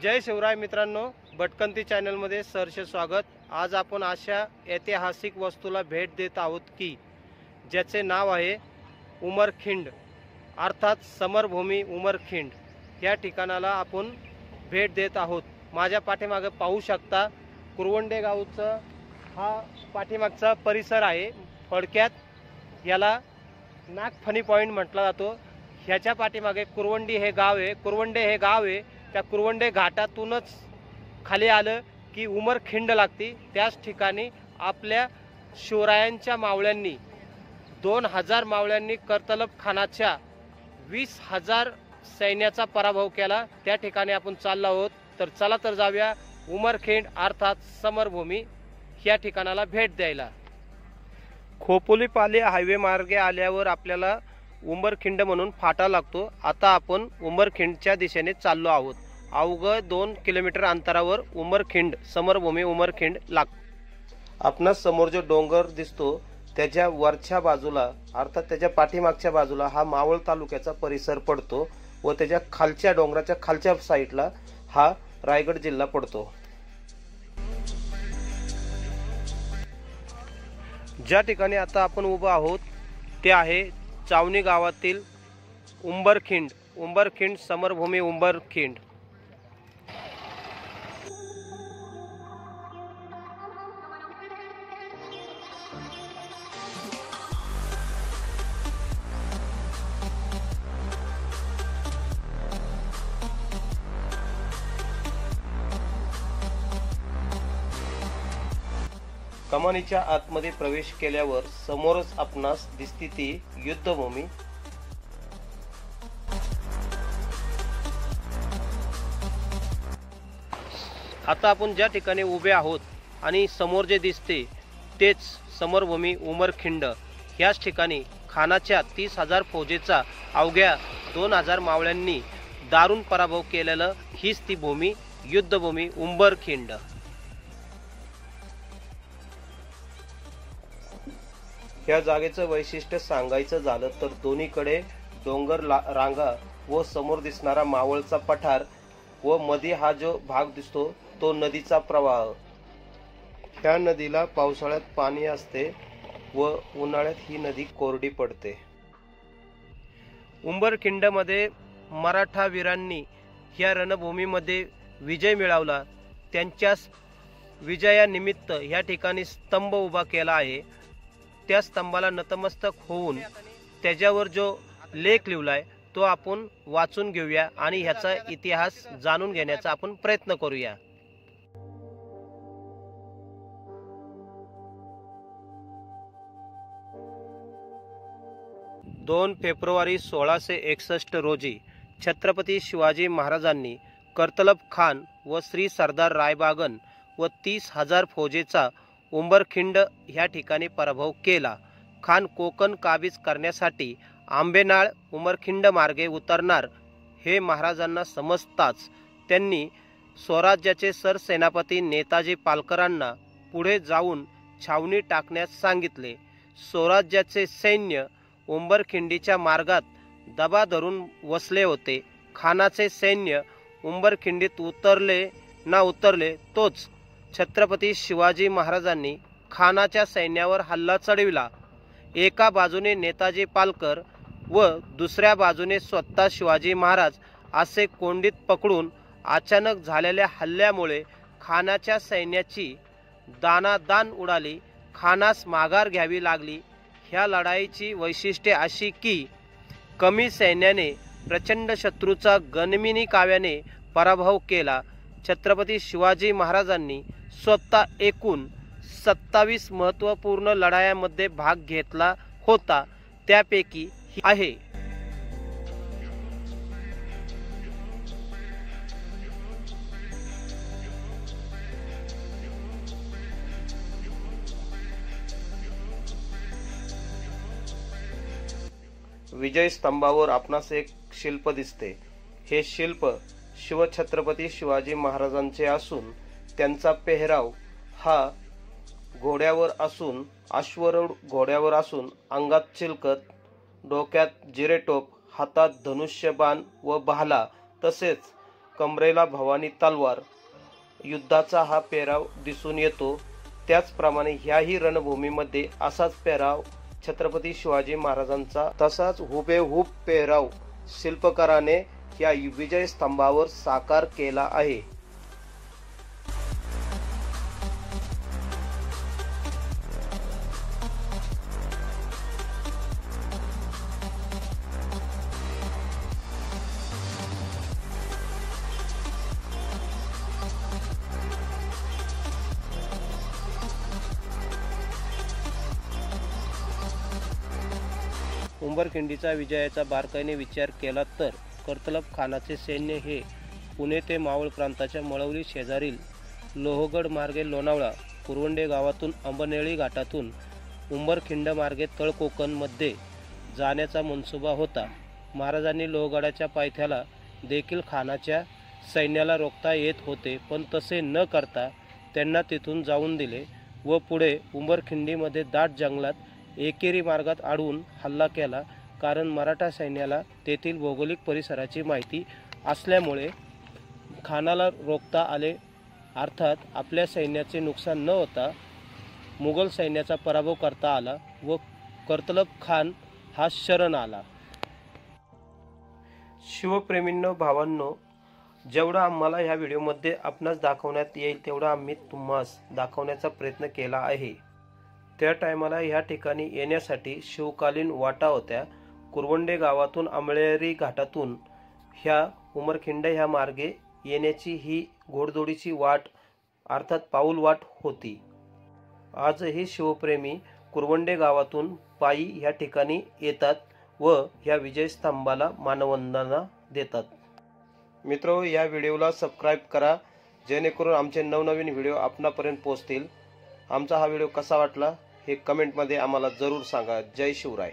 जय शिवराय मित्रांनो, भटकंती चॅनलमध्ये सहर्ष स्वागत। आज आपण अशा ऐतिहासिक वस्तूला भेट देत आहोत की ज्याचे नाव आहे उमरखिंड, अर्थात समरभूमी उमरखिंड। या ठिकाणाला आपण भेट देत आहोत। माझ्या पाठीमागे पाहू शकता कुरवंडे गावचा हा पाठीमागचा परिसर आहे। थोडक्यात याला नागफणी पॉइंट म्हटला जातो। ह्याच्या पाठीमागे कुरवंडी हे गाव आहे। कुरवंडे हे गाव आहे, त्या कुरवंडे घाटातूनच खाली आलं की उमरखिंड लागती। त्याच ठिकाणी आपल्या शिवरायांच्या मावळ्यांनी 2000 मावळ्यांनी करतलब खानाच्या 20,000 सैन्याचा पराभव केला। त्या ठिकाणी आपण चाललो आहोत। तर चला तर जाऊया उमरखिंड अर्थात समरभूमी या ठिकाणाला भेट द्यायला। खोपोलीपाले हायवे मार्गे आल्यावर आपल्याला उमरखिंड म्हणून फाटा लागतो। आता आपण उमरखिंडच्या दिशेने चाललो आहोत। अवघं 2 किलोमीटर अंतरावर उमरखिंड समरभूमी उमरखिंड लागतो। आपणास समोर जो डोंगर दिसतो त्याच्या वरच्या बाजूला अर्थात त्याच्या पाठीमागच्या बाजूला हा मावळ तालुक्याचा परिसर पडतो व त्याच्या खालच्या डोंगराच्या खालच्या साईडला हा रायगड जिल्हा पडतो। ज्या ठिकाणी आता आपण उभे आहोत ते आहे चावणी गावातील उंबरखिंड समरभूमी उंबरखिंड। कमानीच्या आतमध्ये प्रवेश केल्यावर समोरच आपणास दिसती ती युद्धभूमी। आता आपण ज्या ठिकाणी उभे आहोत आणि समोर जे दिसते तेच समरभूमी उमरखिंड। याच ठिकाणी खानाच्या 30,000 फौजेचा अवघ्या 2000 मावळ्यांनी दारुण पराभव केलेलं हीच ती भूमी, युद्धभूमी उंबरखिंड। या जागेचं वैशिष्ट्य सांगायचं झालं तर दोन्हीकडे डोंगर रांगा व समोर दिसणारा मावळचा पठार व मध्ये हा जो भाग दिसतो तो नदीचा प्रवाह। ह्या नदीला पावसाळ्यात पाणी असते व उन्हाळ्यात ही नदी कोरडी पडते। उंबरखिंडमध्ये मराठा वीरांनी ह्या रणभूमीमध्ये विजय मिळवला। त्यांच्याच विजयानिमित्त ह्या ठिकाणी स्तंभ उभा केला आहे। त्या स्तंभाला नतमस्तक होऊन त्याच्यावर जो लेख लिहिलाय तो आपण वाचून घेऊया आणि ह्याचा इतिहास जाणून घेण्याचा आपण प्रयत्न करूया। 2 फेब्रुवारी 1661 रोजी छत्रपती शिवाजी महाराजांनी करतलब खान व श्री सरदार रायबागन व 30,000 फौजेचा उंबरखिंड ह्या ठिकाणी पराभव केला। खान कोकण काबीज करण्यासाठी आंबेनाळ उमरखिंड मार्गे उतरणार हे महाराजांना समजताच त्यांनी स्वराज्याचे सरसेनापती नेताजी पालकरांना पुढे जाऊन छावणी टाकण्यास सांगितले। स्वराज्याचे सैन्य उंबरखिंडीच्या मार्गात दबा धरून वसले होते। खानाचे सैन्य उंबरखिंडीत उतरले तोच छत्रपती शिवाजी महाराजांनी खानाच्या सैन्यावर हल्ला चढविला। एका बाजूने नेताजी पालकर व दुसऱ्या बाजूने स्वतः शिवाजी महाराज असे कोंडीत पकडून अचानक झालेल्या हल्ल्यामुळे खानाच्या सैन्याची दानादान उडाली। खानास माघार घ्यावी लागली। ह्या लढाईची वैशिष्ट्ये अशी की कमी सैन्याने प्रचंड शत्रूचा गनिमी काव्याने पराभव केला। छत्रपती शिवाजी महाराजांनी स्वतः एकूण 27 महत्त्वपूर्ण लढायांमध्ये भाग घेतला होता, त्यापैकी ही आहे। विजय स्तंभावर आपणास एक शिल्प दिसते। हे शिल्प शिवछत्रपती शिवाजी महाराजांचे असून त्यांचा पेहराव हा घोड्यावर असून अश्वरूढ घोड्यावर असून अंगात चिलखत, डोक्यात जिरेटोप, हातात धनुष्यबाण व भाला तसेच कमरेला भवानी तलवार, युद्धाचा हा पेहराव दिसून येतो। त्याचप्रमाणे ह्याही रणभूमीमध्ये असाच पेहराव छत्रपती शिवाजी महाराजांचा तसाच हुबेहूब पेहराव शिल्पकाराने या विजय स्तंभावर साकार केला आहे। उंबरखिंडीचा विजयाचा बारकाईने विचार केला तर कर्तलब खानाचे सैन्य हे पुणे ते मावळ प्रांताच्या मळवली शेजारील लोहगड मार्गे लोणावळा, कुरवंडे गावातून अंबनेळी घाटातून उंबरखिंड मार्गे तळकोकणमध्ये जाण्याचा मनसुबा होता। महाराजांनी लोहगडाच्या पायथ्याला देखील खानाच्या सैन्याला रोखता येत होते, पण तसे न करता त्यांना तिथून जाऊन दिले व पुढे उंबरखिंडीमध्ये दाट जंगलात एकेरी मार्गात अडवून हल्ला केला। कारण मराठा सैन्याला तेथील भौगोलिक परिसराची माहिती असल्यामुळे खानाला रोखता आले। अर्थात आपल्या सैन्याचे नुकसान न होता मुघल सैन्याचा पराभव करता आला व कर्तलब खान हा शरण आला। शिवप्रेमींनो, भावांनो, जेवढा आम्हाला ह्या व्हिडिओमध्ये आपणास दाखवण्यात येईल तेवढा आम्ही तुम्हास दाखवण्याचा प्रयत्न केला आहे। त्या टायमाला ह्या ठिकाणी येण्यासाठी शिवकालीन वाटा होत्या। कुरवंडे गावातून आंबळेरी घाटातून ह्या उमरखिंड ह्या मार्गे येण्याची ही घोडदौडीची वाट अर्थात पाऊल वाट होती। आजही शिवप्रेमी कुरवंडे गावातून पायी ह्या ठिकाणी येतात व ह्या विजय स्तंभाला मानवंदना देतात। मित्रो, या व्हिडिओला सबस्क्राईब करा जेणेकरून आमचे नवनवीन व्हिडिओ आपणापर्यंत पोहोचतील। आमचा हा व्हिडिओ कसा वाटला हे कमेंटमध्ये आम्हाला जरूर सांगा। जय शिवराय।